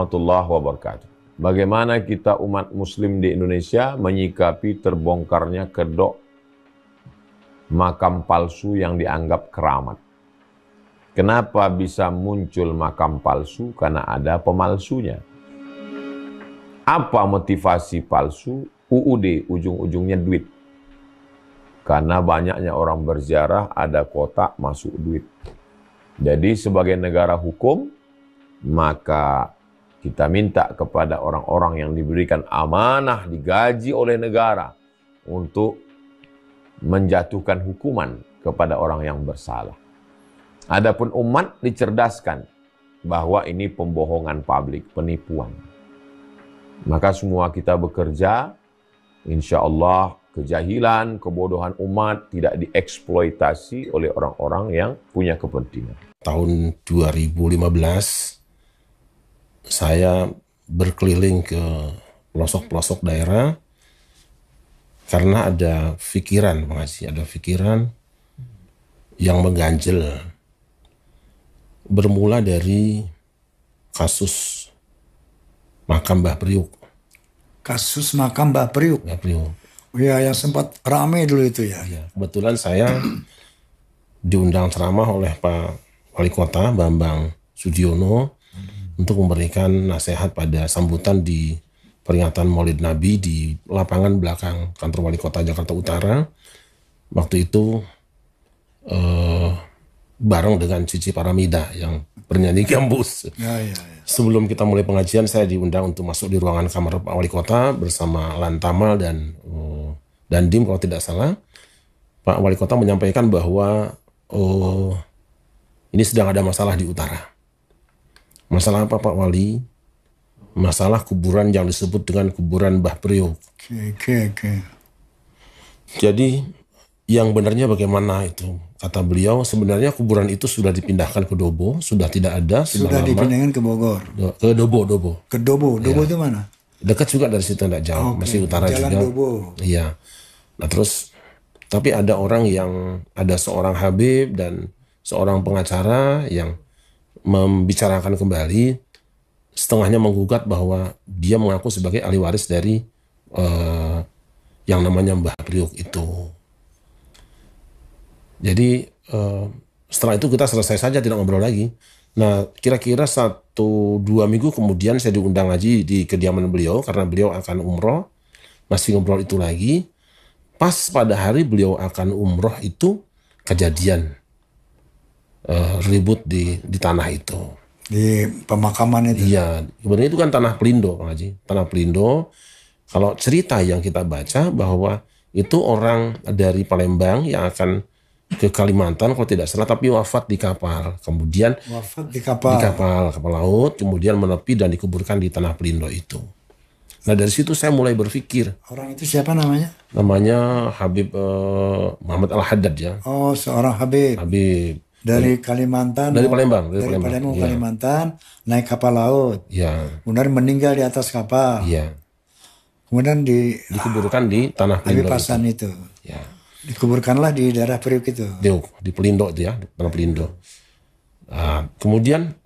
warahmatullahi wabarakatuh. Bagaimana kita umat muslim di Indonesia menyikapi terbongkarnya kedok makam palsu yang dianggap keramat? Kenapa bisa muncul makam palsu? Karena ada pemalsunya. Apa motivasi palsu? UUD, ujung-ujungnya duit. Karena banyaknya orang berziarah, ada kotak masuk duit. Jadi sebagai negara hukum, maka kita minta kepada orang-orang yang diberikan amanah, digaji oleh negara untuk menjatuhkan hukuman kepada orang yang bersalah. Adapun umat dicerdaskan bahwa ini pembohongan publik, penipuan. Maka semua kita bekerja, insya Allah kejahilan, kebodohan umat tidak dieksploitasi oleh orang-orang yang punya kepentingan. Tahun 2015, saya berkeliling ke pelosok-pelosok daerah karena ada pikiran, Bang Haji, ada pikiran yang mengganjel. Bermula dari kasus makam Mbah Priuk. Kasus makam Mbah Priuk? Mbah Priuk. Ya, yang sempat ramai dulu itu ya. Ya, kebetulan saya diundang ceramah oleh Pak Wali Kota Bambang Sudiono untuk memberikan nasihat pada sambutan di peringatan Maulid Nabi di lapangan belakang kantor Wali Kota Jakarta Utara. Waktu itu bareng dengan Cici Paramida yang bernyanyi Gambus. Ya. Sebelum kita mulai pengajian, saya diundang untuk masuk di ruangan kamar Pak Wali Kota bersama Lantamal dan Dandim kalau tidak salah. Pak Wali Kota menyampaikan bahwa ini sedang ada masalah di utara. Masalah apa Pak Wali? Masalah kuburan yang disebut dengan kuburan Mbah Priuk. Oke. Jadi yang benarnya bagaimana itu? Kata beliau, sebenarnya kuburan itu sudah dipindahkan ke Dobo, sudah tidak ada. Sudah dipindahkan ke Bogor? Ke Dobo. Ke Dobo? Dobo Ya. itu mana? Dekat juga dari situ, tidak jauh. Masih utara Jalan juga. Dobo. Iya. Nah terus, tapi ada orang yang, ada seorang Habib dan seorang pengacara yang membicarakan kembali, setengahnya menggugat bahwa dia mengaku sebagai ahli waris dari yang namanya Mbah Priuk itu. Jadi setelah itu kita selesai saja, tidak ngobrol lagi. Nah kira-kira 1-2 minggu kemudian saya diundang lagi di kediaman beliau karena beliau akan umroh. Masih ngobrol itu lagi. Pas pada hari beliau akan umroh itu kejadian ribut di tanah itu. Di pemakaman itu? Iya, sebenarnya itu kan tanah Pelindo, Pak Haji. Tanah Pelindo. Kalau cerita yang kita baca bahwa itu orang dari Palembang yang akan ke Kalimantan kalau tidak salah, tapi wafat di kapal. Kemudian wafat di kapal laut, kemudian menepi dan dikuburkan di tanah Pelindo itu. Nah dari situ saya mulai berpikir. Orang itu siapa namanya? Namanya Habib Muhammad Al-Haddad ya. Oh, seorang Habib. Dari Kalimantan. Dari Palembang. Dari Palembang, ya. Kalimantan, naik kapal laut. Ya. Kemudian meninggal di atas kapal. Iya. Kemudian dikuburkan di tanah Pelindo. Habib Hasan itu. Ya. Dikuburkanlah di daerah Priuk itu. Di Pelindo itu ya, di tanah Pelindo. Nah, kemudian.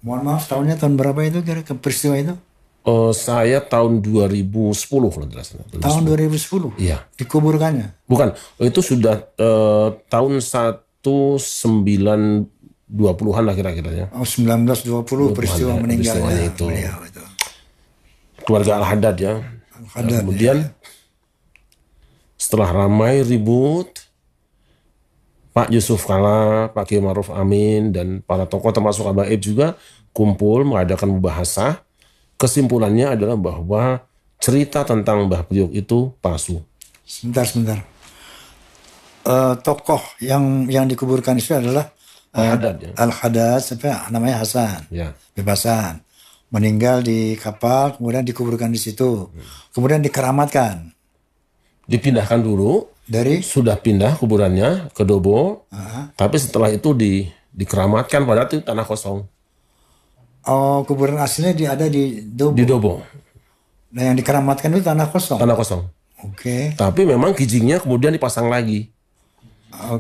Mohon maaf, tahun berapa itu kira-kira peristiwa itu? Saya tahun 2010 kalau tidak salah. Tahun 2010? Iya. Dikuburkannya? Bukan, itu sudah tahun 1920-an lah kira-kira ya. Oh, 1920 peristiwa meninggalnya itu. Beliau itu. Keluarga Al-Haddad ya. Al-Haddad, kemudian setelah ramai ribut, Pak Yusuf Kala, Pak Kiai Ma'ruf Amin, dan para tokoh termasuk Habaib juga kumpul mengadakan mubahasah. Kesimpulannya adalah bahwa cerita tentang Mbah Priuk itu palsu. Sebentar. Tokoh yang dikuburkan itu adalah Al-Haddad ya. Al-Haddad, namanya Hasan. Ya. Bebasan. Meninggal di kapal, kemudian dikuburkan di situ. Kemudian dikeramatkan. Dipindahkan dulu. Sudah pindah kuburannya ke Dobo. Tapi setelah itu dikeramatkan, padahal itu tanah kosong. Oh, kuburan aslinya ada di Dobo. Di Dobo. Nah, yang dikeramatkan itu tanah kosong. Tanah kosong. Oke. Tapi memang kijingnya kemudian dipasang lagi.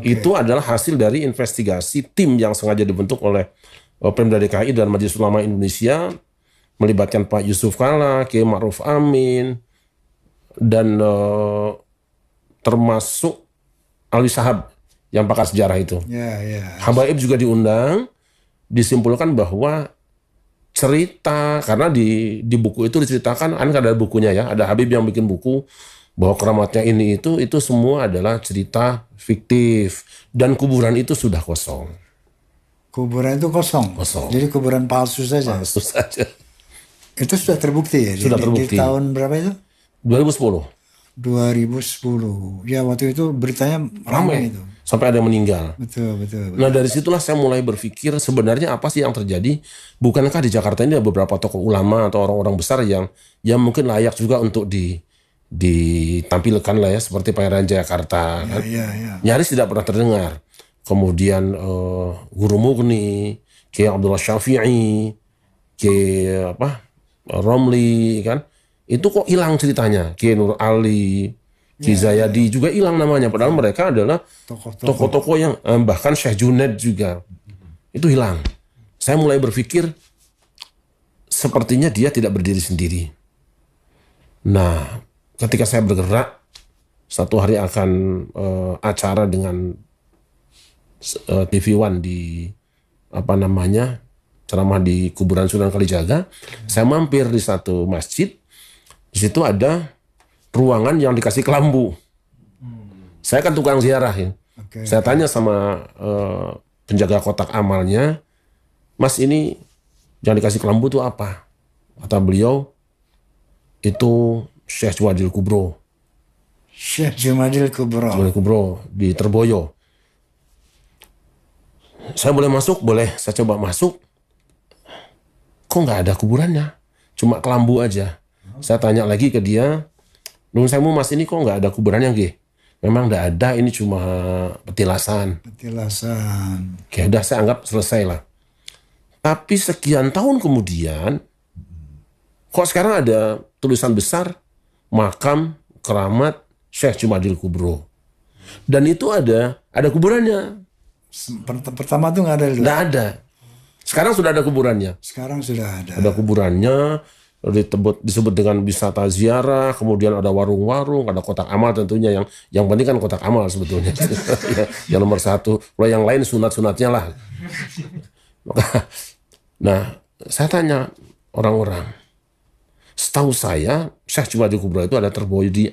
Itu adalah hasil dari investigasi tim yang sengaja dibentuk oleh Pemda DKI dan Majelis Ulama Indonesia melibatkan Pak Yusuf Kalla, Kiai Ma'ruf Amin, dan termasuk Alwi Shahab yang pakar sejarah itu. Ya, ya. Habaib juga diundang, disimpulkan bahwa cerita, karena di buku itu diceritakan, kan ada bukunya ya, ada Habib yang bikin buku bahwa keramatnya ini itu semua adalah cerita fiktif dan kuburan itu sudah kosong. Kuburan itu kosong. Kosong. Jadi kuburan palsu saja. Palsu saja. Itu sudah terbukti ya? Sudah terbukti. Di tahun berapa itu? 2010. 2010. Ya waktu itu beritanya ramai itu. Sampai ada yang meninggal. Betul, betul. Nah dari situlah saya mulai berpikir sebenarnya apa sih yang terjadi? Bukankah di Jakarta ini ada beberapa tokoh ulama atau orang-orang besar yang mungkin layak juga untuk ditampilkan lah ya, seperti Pangeran Jayakarta kan? Ya. Nyaris tidak pernah terdengar. Kemudian Guru Mughni, Kiai Abdullah Syafi'i, Kiai Romli kan? Itu kok hilang ceritanya. Kiai Nur Ali, Kiai Zayadi juga hilang namanya. Padahal mereka adalah tokoh-tokoh yang bahkan Syekh Junaid juga itu hilang. Saya mulai berpikir sepertinya dia tidak berdiri sendiri. Nah, ketika saya bergerak, satu hari akan acara dengan TV One di ceramah di kuburan Sunan Kalijaga. Saya mampir di satu masjid. Di situ ada ruangan yang dikasih kelambu. Saya kan tukang ziarah ya. Okay. Saya tanya sama penjaga kotak amalnya, Mas ini yang dikasih kelambu itu apa? Kata beliau, itu Syekh Jumadil Kubro. Syekh Jumadil Kubro. Jumadil Kubro di Terboyo. Saya boleh masuk? Boleh. Saya coba masuk. Kok nggak ada kuburannya? Cuma kelambu aja. Saya tanya lagi ke dia, "Nun sewu Mas, ini kok nggak ada kuburannya nggih?" "Memang nggak ada, ini cuma petilasan." Petilasan. Oke, udah saya anggap selesai lah. Tapi sekian tahun kemudian, kok sekarang ada tulisan besar, makam keramat Syekh Jumadil Kubro. Dan itu ada kuburannya. Pertama tuh nggak ada dulu. Nggak ada. Sekarang sudah ada kuburannya. Sekarang sudah ada. Ada kuburannya, disebut dengan wisata ziarah, kemudian ada warung-warung, ada kotak amal tentunya, yang penting kan kotak amal sebetulnya. Yang nomor satu. Kalau yang lain sunat-sunatnya lah. Nah, saya tanya orang-orang. Setahu saya, Syekh Jumadil Kubro itu ada Terboyo di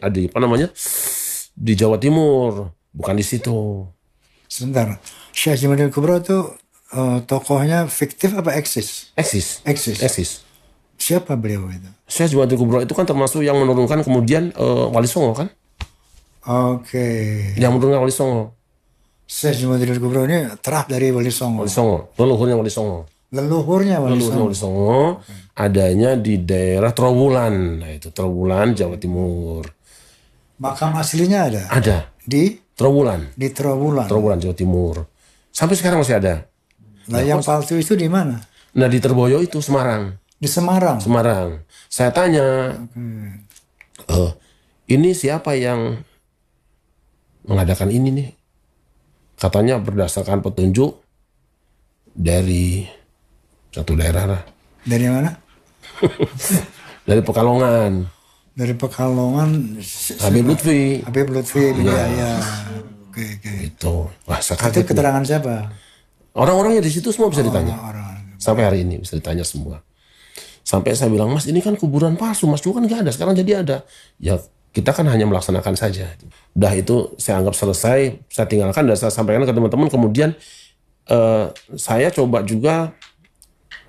Jawa Timur, bukan di situ. Sebentar, Syekh Jumadil Kubro itu tokohnya fiktif apa eksis? Eksis. Siapa beliau itu? Syekh Jumadil Kubro itu kan termasuk yang menurunkan kemudian Wali Songo kan? Oke. Yang menurunkan Wali Songo. Syekh Jumadil Kubro ini terah dari Wali Songo. Leluhurnya Wali Songo. Leluhurnya Wali Songo. Adanya di daerah Trowulan. Nah itu Trowulan, Jawa Timur. Makam aslinya ada? Ada. Di Trowulan. Di Trowulan. Trowulan, Jawa Timur. Sampai sekarang masih ada. Nah, yang palsu itu di mana? Nah di Terboyo itu Semarang. Di Semarang. Saya tanya, ini siapa yang mengadakan ini nih? Katanya berdasarkan petunjuk dari satu daerah lah. Dari mana? Dari Pekalongan. Dari Pekalongan. Habib Lutfi. Ya. Oke. Itu. Wah, Itu keterangan siapa? Orang-orangnya di situ semua bisa ditanya. Orang. Sampai hari ini bisa ditanya semua. Sampai saya bilang, Mas ini kan kuburan palsu, Mas dulu kan nggak ada, sekarang jadi ada. Ya kita kan hanya melaksanakan saja. Udah itu saya anggap selesai, saya tinggalkan dan saya sampaikan ke teman-teman. Kemudian saya coba juga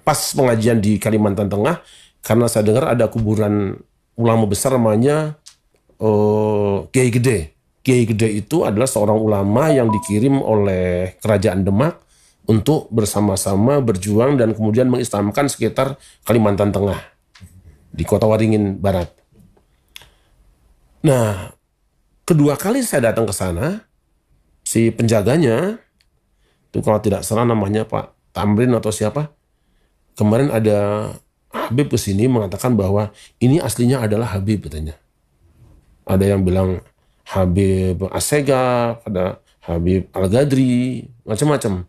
pas pengajian di Kalimantan Tengah, karena saya dengar ada kuburan ulama besar namanya Kiai Gede. Kiai Gede itu adalah seorang ulama yang dikirim oleh Kerajaan Demak untuk bersama-sama berjuang dan kemudian mengislamkan sekitar Kalimantan Tengah di Kota Waringin Barat. Nah, kedua kali saya datang ke sana, si penjaganya itu kalau tidak salah namanya Pak Tamrin atau siapa, kemarin ada Habib ke sini mengatakan bahwa ini aslinya adalah Habib katanya. Ada yang bilang Habib Assegaf, ada Habib Al-Ghadri, macam-macam.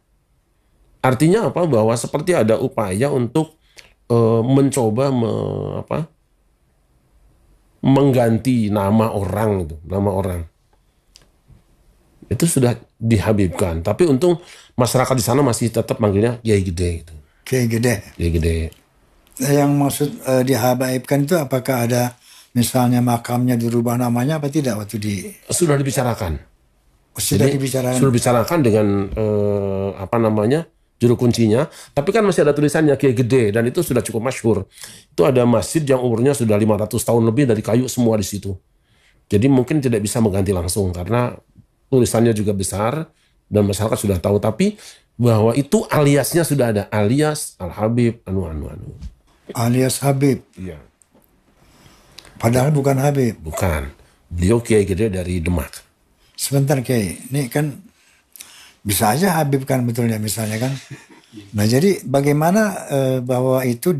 Artinya apa? Bahwa seperti ada upaya untuk mencoba mengganti nama orang itu, nama orang. Itu sudah dihabibkan. Tapi untung masyarakat di sana masih tetap manggilnya Kiai Gede gitu. Kiai Gede. Kiai Gede. Yang maksud dihabaibkan itu apakah ada misalnya makamnya dirubah namanya apa tidak waktu di Sudah dibicarakan. sudah Jadi, dibicarakan? Sudah dibicarakan dengan juru kuncinya. Tapi kan masih ada tulisannya Kiai Gede dan itu sudah cukup masyhur. Itu ada masjid yang umurnya sudah 500 tahun lebih dari kayu semua di situ. Jadi mungkin tidak bisa mengganti langsung karena tulisannya juga besar dan masyarakat sudah tahu. Tapi bahwa itu aliasnya sudah ada, alias Al Habib anu. Alias Habib. Iya. Padahal bukan Habib. Bukan. Beliau Kiai Gede dari Demak. Sebentar Kiai, ini kan bisa aja Habib kan betulnya misalnya kan. Nah jadi bagaimana bahwa itu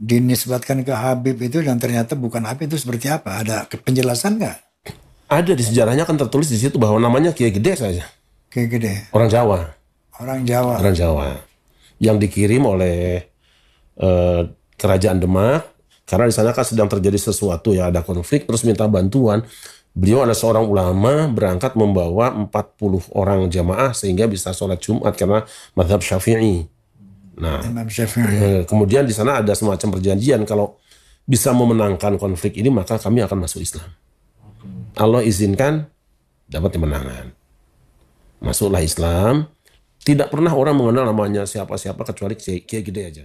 dinisbatkan ke Habib itu dan ternyata bukan Habib itu seperti apa? Ada penjelasan nggak? Ada di sejarahnya kan tertulis di situ bahwa namanya Kiai Gede saja. Kiai Gede. Orang Jawa. Orang Jawa. Orang Jawa. Yang dikirim oleh kerajaan Demak karena di sana kan sedang terjadi sesuatu ya, ada konflik terus minta bantuan. Beliau ada seorang ulama berangkat membawa 40 orang jamaah sehingga bisa sholat Jumat karena mazhab Syafi'i. Nah, Imam Syafi'i. kemudian di sana ada semacam perjanjian kalau bisa memenangkan konflik ini maka kami akan masuk Islam. Allah izinkan dapat kemenangan. Masuklah Islam. Tidak pernah orang mengenal namanya siapa-siapa kecuali Kiai Gede aja.